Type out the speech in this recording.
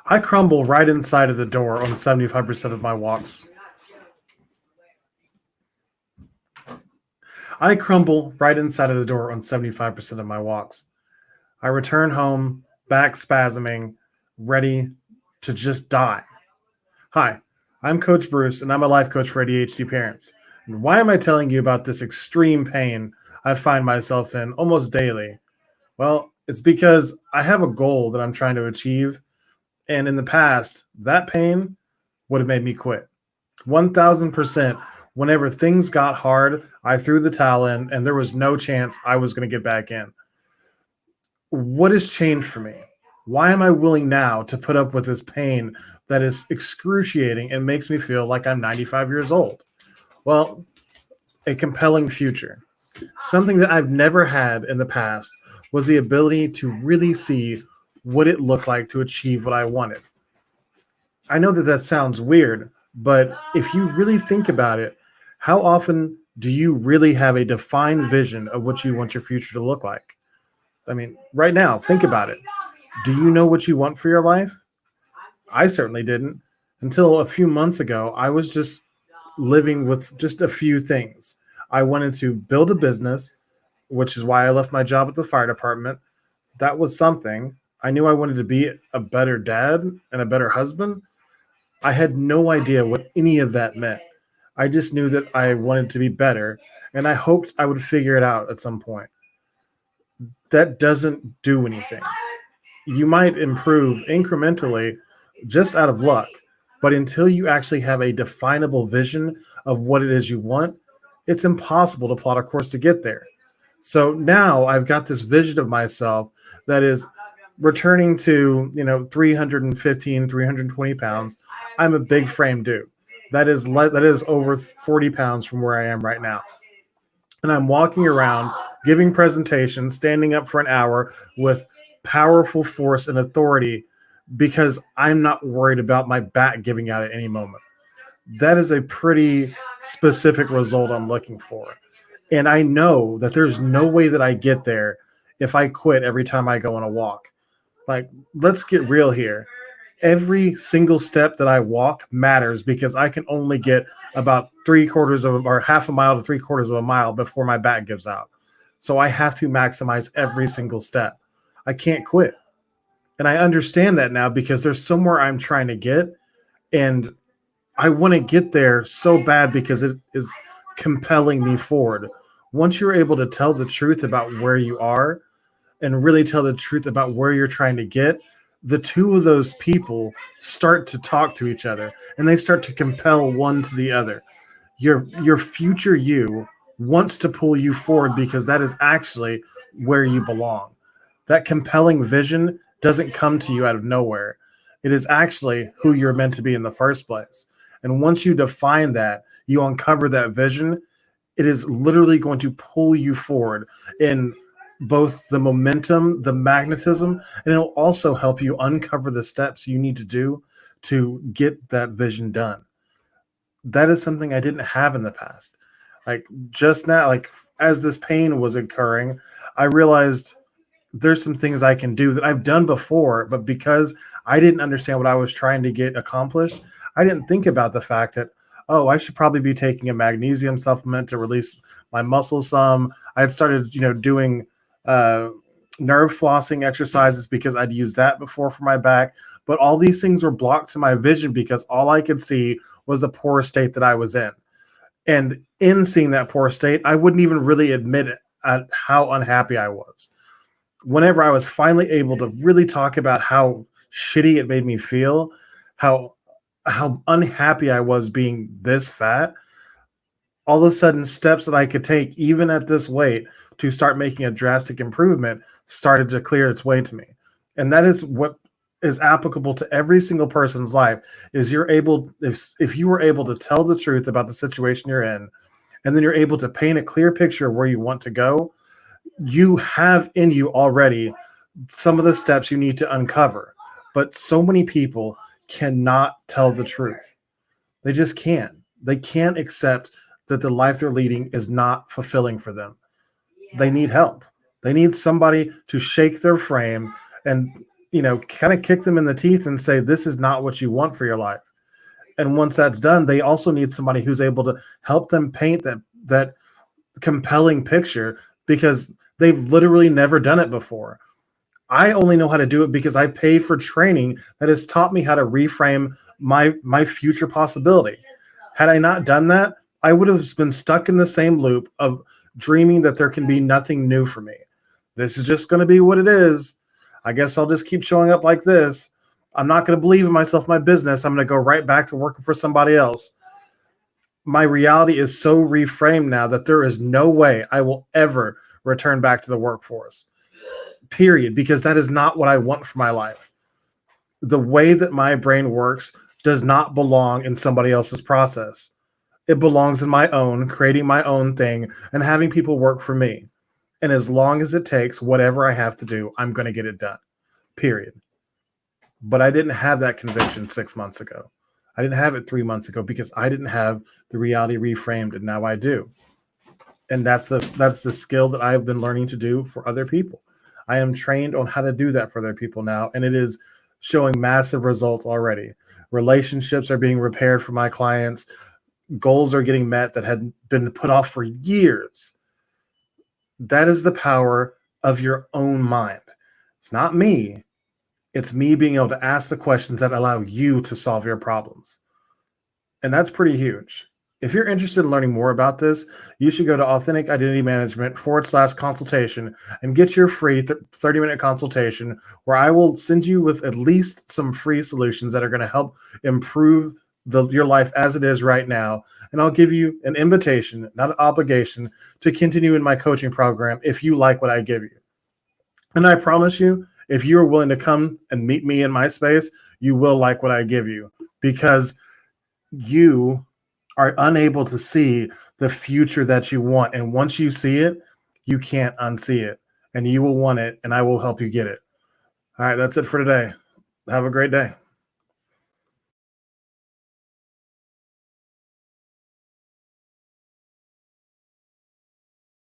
I crumble right inside of the door on 75% of my walks. I crumble right inside of the door on 75% of my walks. I return home, back spasming, ready to just die. Hi, I'm Coach Bruce, and I'm a life coach for ADHD parents. And why am I telling you about this extreme pain I find myself in almost daily? Well, it's because I have a goal that I'm trying to achieve, and in the past, that pain would have made me quit. 1000%. Whenever things got hard, I threw the towel in, and there was no chance I was going to get back in. What has changed for me? Why am I willing now to put up with this pain that is excruciating and makes me feel like I'm 95 years old? Well, a compelling future. Something that I've never had in the past was the ability to really see what it looked like to achieve what I wanted. I know that that sounds weird, but if you really think about it, how often do you really have a defined vision of what you want your future to look like? I mean, right now, think about it. Do you know what you want for your life? I certainly didn't. Until a few months ago, I was just living with just a few things. I wanted to build a business, which is why I left my job at the fire department. That was something. I knew I wanted to be a better dad and a better husband. I had no idea what any of that meant. I just knew that I wanted to be better, and I hoped I would figure it out at some point. That doesn't do anything. You might improve incrementally just out of luck, but until you actually have a definable vision of what it is you want, it's impossible to plot a course to get there. So now I've got this vision of myself that is returning to, 315, 320 pounds. I'm a big frame dude. That is over 40 pounds from where I am right now. And I'm walking around giving presentations, standing up for an hour with powerful force and authority because I'm not worried about my back giving out at any moment. That is a pretty specific result I'm looking for. And I know that there's no way that I get there if I quit every time I go on a walk. Like, let's get real here. Every single step that I walk matters because I can only get about three quarters of or half a mile to three quarters of a mile before my back gives out. So I have to maximize every single step. I can't quit. And I understand that now because there's somewhere I'm trying to get. And I want to get there so bad because it is compelling me forward. Once you're able to tell the truth about where you are and really tell the truth about where you're trying to get, the two of those people start to talk to each other and they start to compel one to the other. Your future you wants to pull you forward because that is actually where you belong. That compelling vision doesn't come to you out of nowhere. It is actually who you're meant to be in the first place. And once you define that, you uncover that vision, it is literally going to pull you forward in both the momentum, the magnetism, and it'll also help you uncover the steps you need to do to get that vision done. That is something I didn't have in the past. Like just now, like as this pain was occurring, I realized there's some things I can do that I've done before, but because I didn't understand what I was trying to get accomplished, I didn't think about the fact that, oh, I should probably be taking a magnesium supplement to release my muscles some. I had started, doing uh, nerve flossing exercises because I'd used that before for my back. But all these things were blocked to my vision because all I could see was the poor state that I was in. And in seeing that poor state, I wouldn't even really admit it at how unhappy I was. Whenever I was finally able to really talk about how shitty it made me feel, how unhappy I was being this fat, all of a sudden steps that I could take even at this weight to start making a drastic improvement started to clear its way to me. And that is what is applicable to every single person's life is you're able if you were able to tell the truth about the situation you're in and then you're able to paint a clear picture of where you want to go, you have in you already some of the steps you need to uncover. But so many people cannot tell the truth. They just can't. They can't accept that the life they're leading is not fulfilling for them. They need help. They need somebody to shake their frame and kind of kick them in the teeth and say, this is not what you want for your life. And once that's done, they also need somebody who's able to help them paint that compelling picture, because they've literally never done it before. I only know how to do it because I paid for training that has taught me how to reframe my future possibility. Had I not done that, I would have been stuck in the same loop of dreaming that there can be nothing new for me. This is just going to be what it is. I guess I'll just keep showing up like this. I'm not going to believe in myself, my business. I'm going to go right back to working for somebody else. My reality is so reframed now that there is no way I will ever return back to the workforce, period, because that is not what I want for my life. The way that my brain works does not belong in somebody else's process. It belongs in my own, creating my own thing and having people work for me. And as long as it takes, whatever I have to do, I'm going to get it done, period. But I didn't have that conviction 6 months ago. I didn't have it 3 months ago because I didn't have the reality reframed, and now I do. And that's the skill that I've been learning to do for other people. I am trained on how to do that for other people now, and it is showing massive results already. Relationships are being repaired for my clients. Goals are getting met that had been put off for years. That is the power of your own mind. It's not me. It's me being able to ask the questions that allow you to solve your problems. And that's pretty huge. If you're interested in learning more about this, you should go to Authentic Identity Management /consultation and get your free 30-minute consultation, where I will send you with at least some free solutions that are going to help improve your life as it is right now. And I'll give you an invitation, not an obligation, to continue in my coaching program if you like what I give you. And I promise you, if you are willing to come and meet me in my space, you will like what I give you, because you are unable to see the future that you want. And once you see it, you can't unsee it, and you will want it, and I will help you get it. All right, that's it for today. Have a great day.